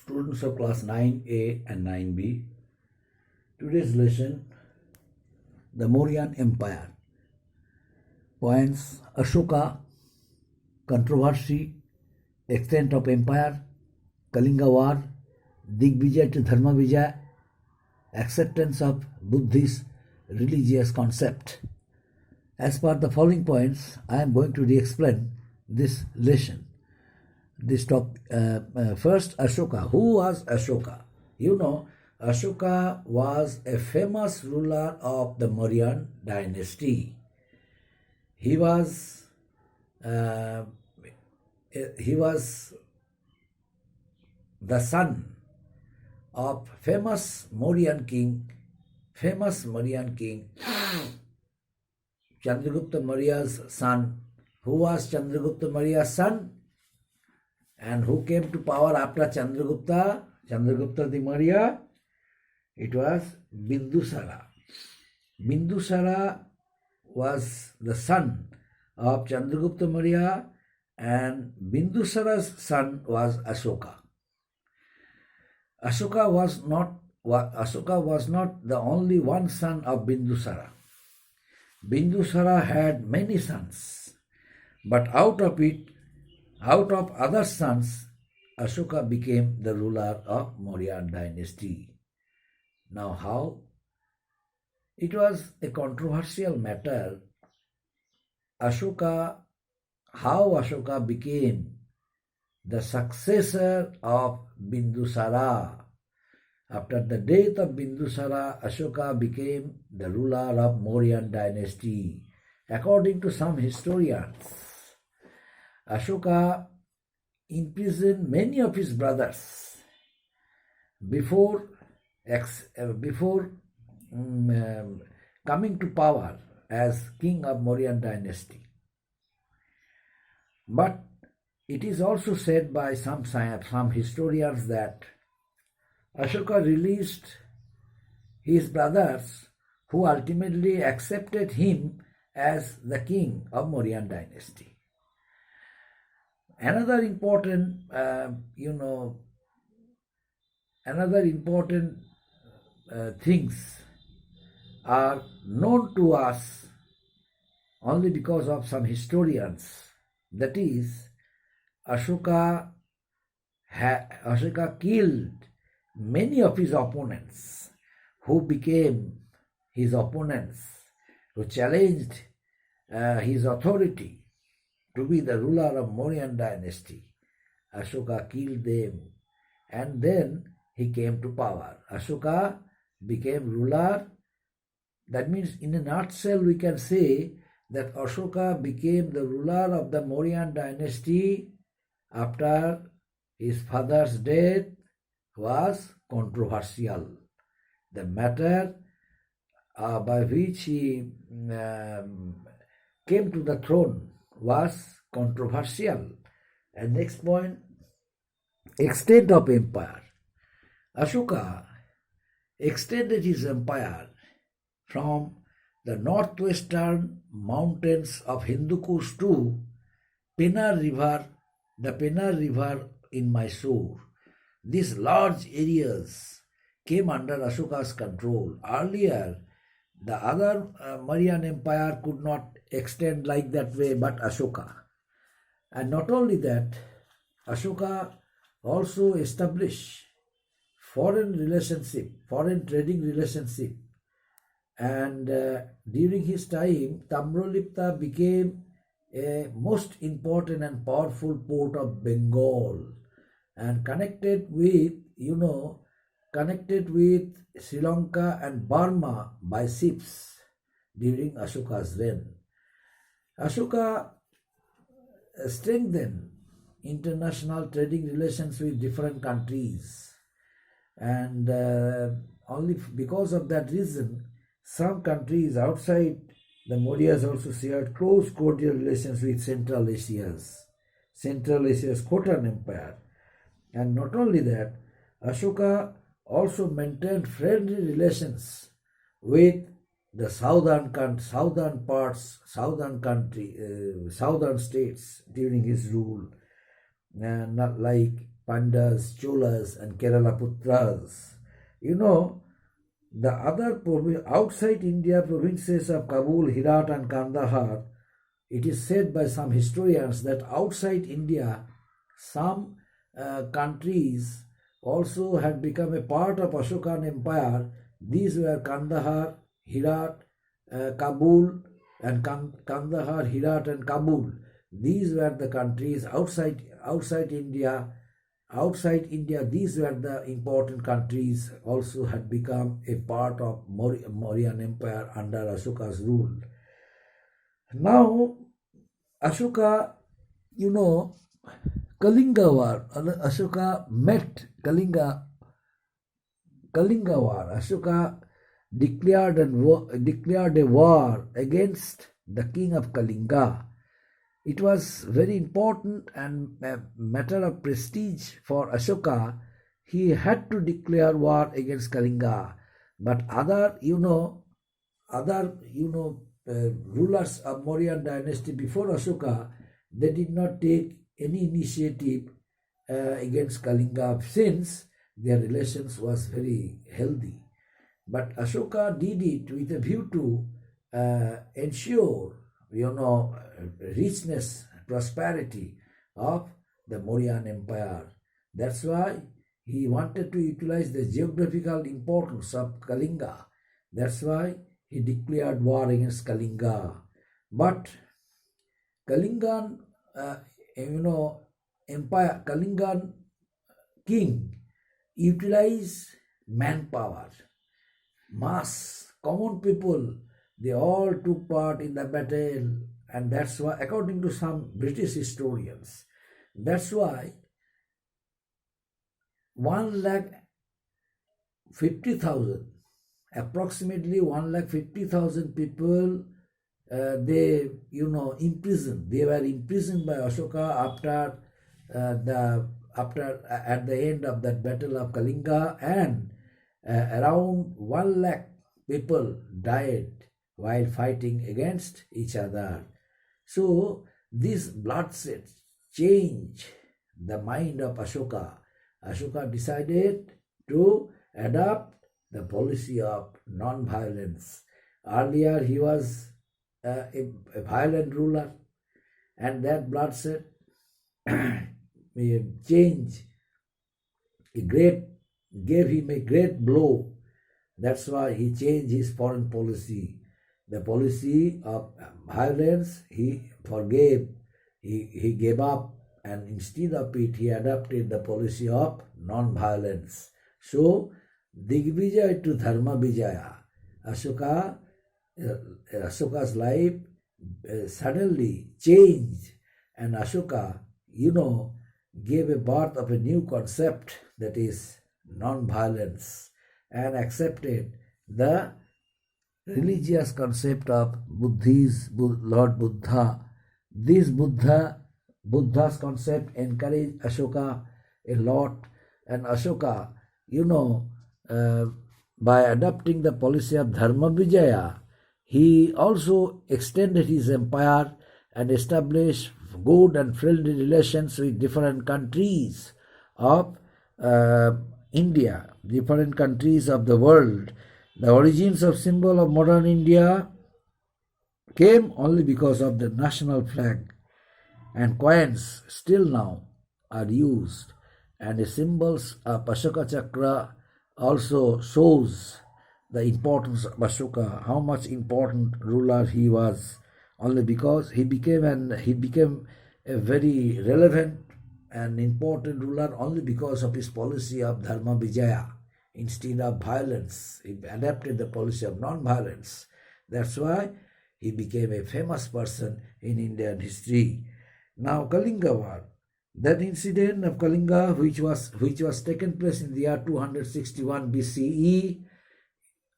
students of class 9A and 9B. Today's lesson, the Mauryan Empire. Points: Ashoka, controversy, extent of empire, Kalinga War, Digvijay to Dharmavijay, acceptance of Buddhist religious concept. As per the following points, I am going to re-explain this lesson. First, Ashoka. Who was Ashoka? You know, Ashoka was a famous ruler of the Mauryan dynasty. He was the son of famous Mauryan king, Chandragupta Maurya's son. Who was Chandragupta Maurya's son? And who came to power after Chandragupta the Maurya? It was Bindusara. Bindusara was the son of Chandragupta Maurya, and Bindusara's son was Ashoka. Ashoka was not the only one son of Bindusara. Bindusara had many sons, but out of other sons, Ashoka became the ruler of Mauryan dynasty. Now how? It was a controversial matter. How Ashoka became the successor of Bindusara. After the death of Bindusara, Ashoka became the ruler of Mauryan dynasty. According to some historians, Ashoka imprisoned many of his brothers before coming to power as king of Mauryan dynasty. But it is also said by some historians that Ashoka released his brothers, who ultimately accepted him as the king of Mauryan dynasty. Another important things are known to us only because of some historians. That is, Ashoka killed many of his opponents, who became his opponents, who challenged his authority to be the ruler of Mauryan dynasty. Ashoka killed them, and then he came to power. Ashoka became ruler. That means, in a nutshell, we can say that Ashoka became the ruler of the Mauryan dynasty after his father's death was controversial. The matter by which he came to the throne was controversial. And next point, extent of empire. Ashoka extended his empire from the northwestern mountains of Hindu Kush to the Pennar River in Mysore. These large areas came under Ashoka's control. Earlier, the other Mauryan Empire could not extend like that way, but Ashoka. And not only that, Ashoka also established foreign trading relationship. And during his time, Tamralipta became a most important and powerful port of Bengal, and connected with Sri Lanka and Burma by ships during Ashoka's reign. Ashoka strengthened international trading relations with different countries, and only because of that reason, some countries outside the Mauryas also shared close cordial relations with Central Asia's Khotan Empire. And not only that, Ashoka also maintained friendly relations with the southern states during his rule, like Pandas, Cholas, and Kerala Putras. You know, the other outside India provinces of Kabul, Herat, and Kandahar, it is said by some historians that outside India, some countries also had become a part of Ashokan Empire. These were Kandahar, Herat, Kabul, and Kandahar, Herat, and Kabul. These were the countries outside India. Outside India, these were the important countries, also had become a part of Mauryan Empire under Ashoka's rule. Now, Ashoka, you know, Kalinga War, Ashoka met Kalinga War. Ashoka declared a war against the king of Kalinga. It was very important and a matter of prestige for Ashoka. He had to declare war against Kalinga, but other rulers of Mauryan dynasty before Ashoka, they did not take any initiative against Kalinga since their relations was very healthy. But Ashoka did it with a view to ensure, richness, prosperity of the Mauryan Empire. That's why he wanted to utilize the geographical importance of Kalinga. That's why he declared war against Kalinga. But Kalingan, empire, Kalingan king utilized manpower, mass, common people. They all took part in the battle, and that's why, according to some British historians, that's why 1,50,000, approximately 1,50,000 people, they imprisoned. They were imprisoned by Ashoka at the end of that battle of Kalinga, and around 1 lakh people died while fighting against each other. So this bloodshed changed the mind of Ashoka. Ashoka decided to adopt the policy of non-violence. Earlier he was a violent ruler, and that bloodshed change gave him a great blow. That's why he changed his foreign policy. The policy of violence he forgave, he gave up, and instead of it he adopted the policy of non-violence. So Digvijaya to Dharma Vijaya, Ashoka's life suddenly changed, and Ashoka, gave a birth of a new concept, that is non-violence, and accepted the religious concept of Lord Buddha. This Buddha's concept encouraged Ashoka a lot, and Ashoka, by adopting the policy of Dharma Vijaya, he also extended his empire and established good and friendly relations with different countries of India, different countries of the world. The origins of symbol of modern India came only because of the national flag, and coins still now are used, and the symbols of Ashoka Chakra also shows the importance of Ashoka, how much important ruler he was, only because he became a very relevant and important ruler only because of his policy of Dharma Vijaya. Instead of violence, he adapted the policy of non-violence. That's why he became a famous person in Indian history. Now Kalinga War, that incident of Kalinga, which was taken place in the year 261 BCE,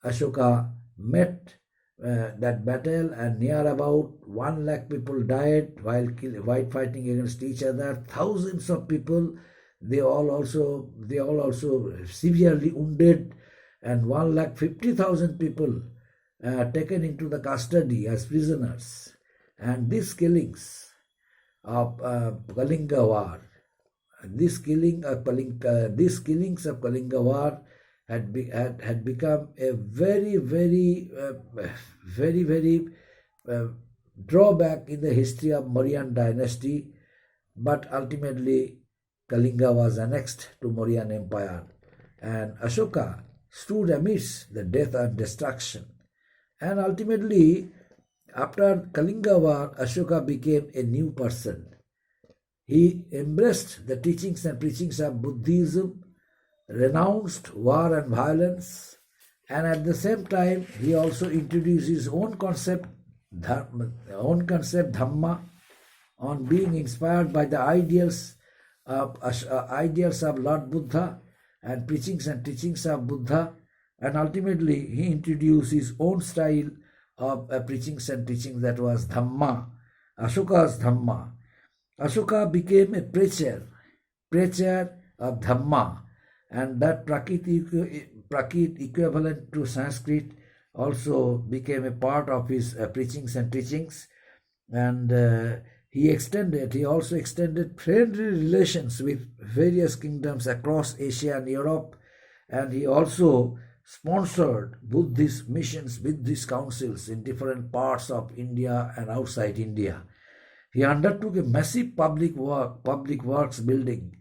Ashoka met that battle, and near about 1 lakh people died while fighting against each other. Thousands of people, they all also severely wounded, and 1,50,000 people taken into the custody as prisoners. And these killings of Kalinga War These killings of Kalinga War had become a very uh, drawback in the history of Mauryan dynasty, but ultimately Kalinga was annexed to Mauryan Empire, and Ashoka stood amidst the death and destruction. And ultimately, after Kalinga War, Ashoka became a new person. He embraced the teachings and preachings of Buddhism, renounced war and violence, and at the same time he also introduced his own concept Dhamma, on being inspired by the ideals of Lord Buddha and preachings and teachings of Buddha, and ultimately he introduced his own style of preachings and teachings, that was Dhamma, Ashoka's Dhamma. Ashoka became a preacher of Dhamma, and that Prakrit equivalent to Sanskrit also became a part of his preachings and teachings. And he also extended friendly relations with various kingdoms across Asia and Europe, and he also sponsored Buddhist missions, Buddhist councils in different parts of India and outside India. He undertook a massive public works building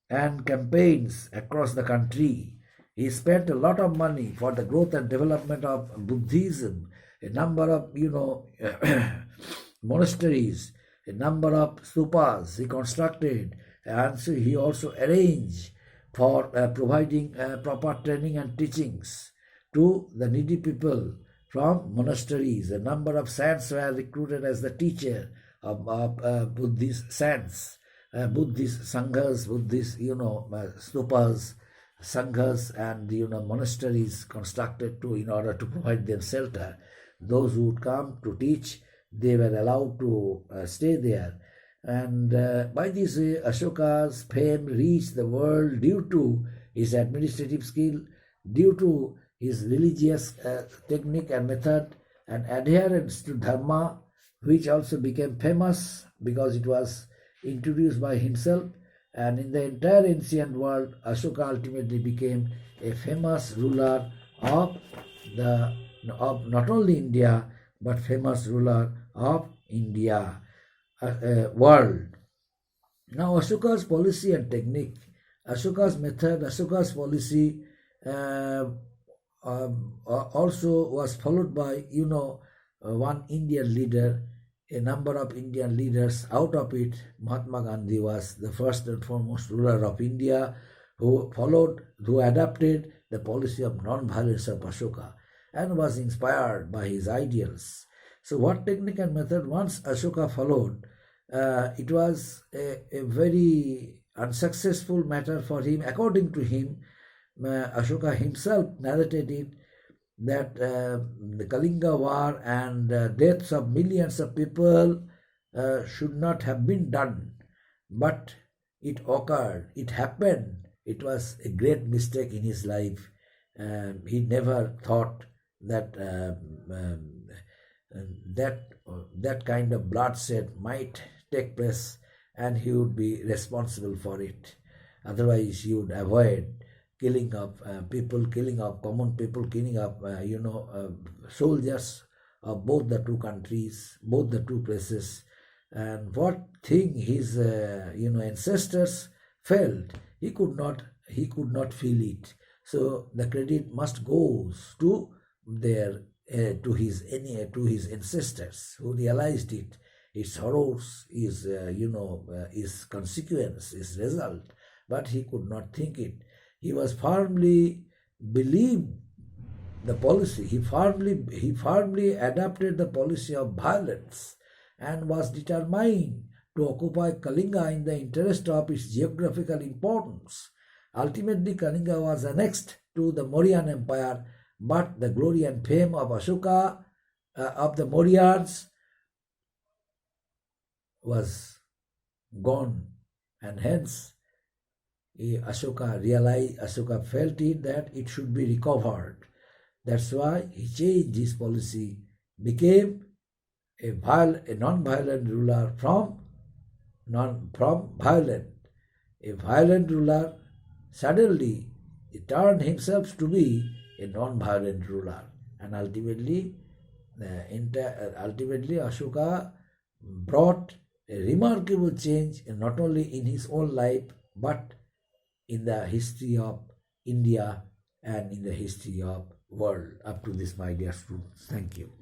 and campaigns across the country. He spent a lot of money for the growth and development of Buddhism, a number of monasteries, a number of stupas he constructed, and so he also arranged for providing proper training and teachings to the needy people from monasteries. A number of saints were recruited as the teacher of Buddhist saints, Buddhist sanghas, Buddhist stupas, sanghas, and monasteries constructed in order to provide them shelter. Those who would come to teach, they were allowed to stay there. And by this way, Ashoka's fame reached the world due to his administrative skill, due to his religious technique and method, and adherence to Dharma, which also became famous because it was introduced by himself. And in the entire ancient world, Ashoka ultimately became a famous ruler of not only India, but famous ruler of India world. Now, Ashoka's policy and technique, Ashoka's method, Ashoka's policy also was followed by one Indian leader, a number of Indian leaders. Out of it, Mahatma Gandhi was the first and foremost ruler of India who adopted the policy of non-violence of Ashoka and was inspired by his ideals. So what technique and method once Ashoka followed, it was a very unsuccessful matter for him. According to him, Ashoka himself narrated it, that the Kalinga War and deaths of millions of people should not have been done, but it occurred, it happened. It was a great mistake in his life. He never thought that that kind of bloodshed might take place, and he would be responsible for it. Otherwise, he would avoid killing of people, killing of common people, killing of soldiers of both the two countries, both the two places. And what thing his ancestors felt, he could not feel it. So the credit must goes to his ancestors who realized it. Its horrors, is consequence, is result, but he could not think it. He was firmly believed the policy. He firmly adopted the policy of violence and was determined to occupy Kalinga in the interest of its geographical importance. Ultimately, Kalinga was annexed to the Mauryan Empire, but the glory and fame of Ashoka, of the Mauryans, was gone, and hence Ashoka felt it that it should be recovered. That's why he changed his policy, became a non-violent ruler from violent. a violent ruler, suddenly he turned himself to be a non-violent ruler, and ultimately Ashoka brought a remarkable change not only in his own life but in the history of India and in the history of world up to this, my dear students. Thank you.